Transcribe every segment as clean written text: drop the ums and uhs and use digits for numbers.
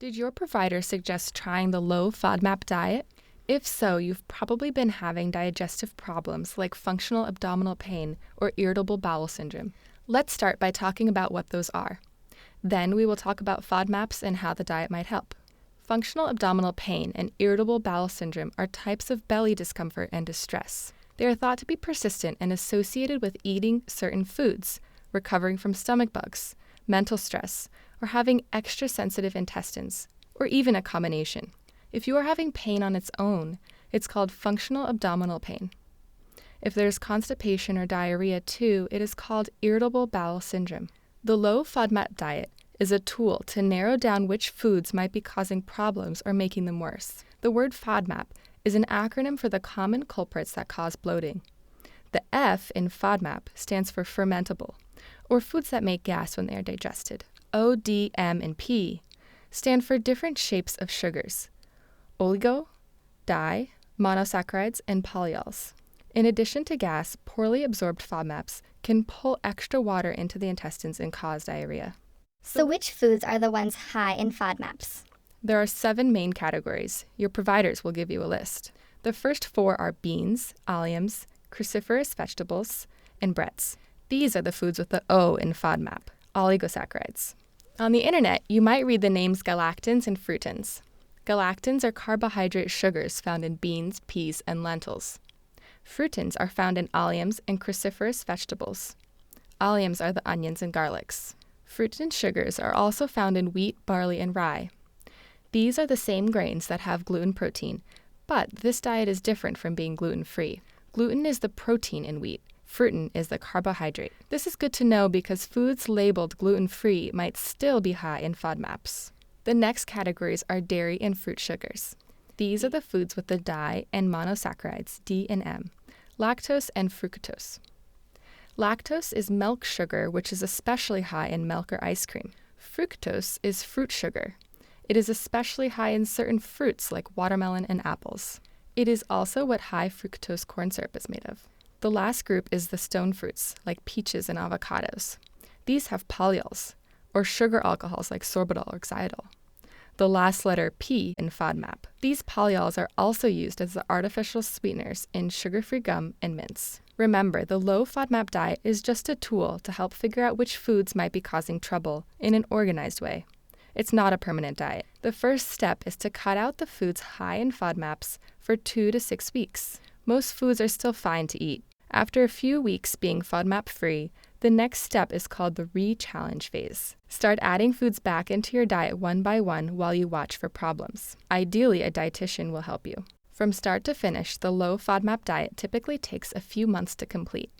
Did your provider suggest trying the low FODMAP diet? If so, you've probably been having digestive problems like functional abdominal pain or irritable bowel syndrome. Let's start by talking about what those are. Then we will talk about FODMAPs and how the diet might help. Functional abdominal pain and irritable bowel syndrome are types of belly discomfort and distress. They are thought to be persistent and associated with eating certain foods, recovering from stomach bugs, mental stress, or having extra sensitive intestines, or even a combination. If you are having pain on its own, it's called functional abdominal pain. If there's constipation or diarrhea too, it is called irritable bowel syndrome. The low FODMAP diet is a tool to narrow down which foods might be causing problems or making them worse. The word FODMAP is an acronym for the common culprits that cause bloating. The F in FODMAP stands for fermentable, or foods that make gas when they are digested. O, D, M, and P stand for different shapes of sugars: oligo, di, monosaccharides, and polyols. In addition to gas, poorly absorbed FODMAPs can pull extra water into the intestines and cause diarrhea. So which foods are the ones high in FODMAPs? There are 7 main categories. Your providers will give you a list. The first 4 are beans, alliums, cruciferous vegetables, and breads. These are the foods with the O in FODMAP, oligosaccharides. On the internet, you might read the names galactans and fructans. Galactans are carbohydrate sugars found in beans, peas, and lentils. Fructans are found in alliums and cruciferous vegetables. Alliums are the onions and garlics. Fructan sugars are also found in wheat, barley, and rye. These are the same grains that have gluten protein, but this diet is different from being gluten-free. Gluten is the protein in wheat. Fructan is the carbohydrate. This is good to know because foods labeled gluten-free might still be high in FODMAPs. The next categories are dairy and fruit sugars. These are the foods with the di and monosaccharides, D and M, lactose and fructose. Lactose is milk sugar, which is especially high in milk or ice cream. Fructose is fruit sugar. It is especially high in certain fruits like watermelon and apples. It is also what high fructose corn syrup is made of. The last group is the stone fruits, like peaches and avocados. These have polyols, or sugar alcohols like sorbitol or xylitol. The last letter P in FODMAP. These polyols are also used as the artificial sweeteners in sugar-free gum and mints. Remember, the low FODMAP diet is just a tool to help figure out which foods might be causing trouble in an organized way. It's not a permanent diet. The first step is to cut out the foods high in FODMAPs for 2 to 6 weeks. Most foods are still fine to eat. After a few weeks being FODMAP-free, the next step is called the re-challenge phase. Start adding foods back into your diet one by one while you watch for problems. Ideally, a dietitian will help you. From start to finish, the low FODMAP diet typically takes a few months to complete.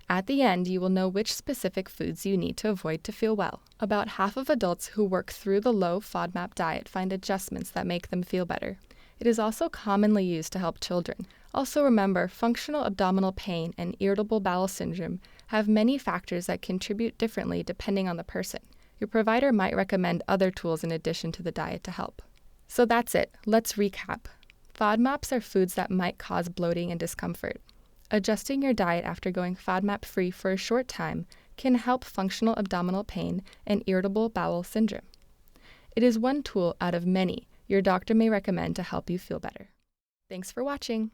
At the end, you will know which specific foods you need to avoid to feel well. About half of adults who work through the low FODMAP diet find adjustments that make them feel better. It is also commonly used to help children. Also remember, functional abdominal pain and irritable bowel syndrome have many factors that contribute differently depending on the person. Your provider might recommend other tools in addition to the diet to help. So that's it. Let's recap. FODMAPs are foods that might cause bloating and discomfort. Adjusting your diet after going FODMAP-free for a short time can help functional abdominal pain and irritable bowel syndrome. It is one tool out of many your doctor may recommend to help you feel better. Thanks for watching.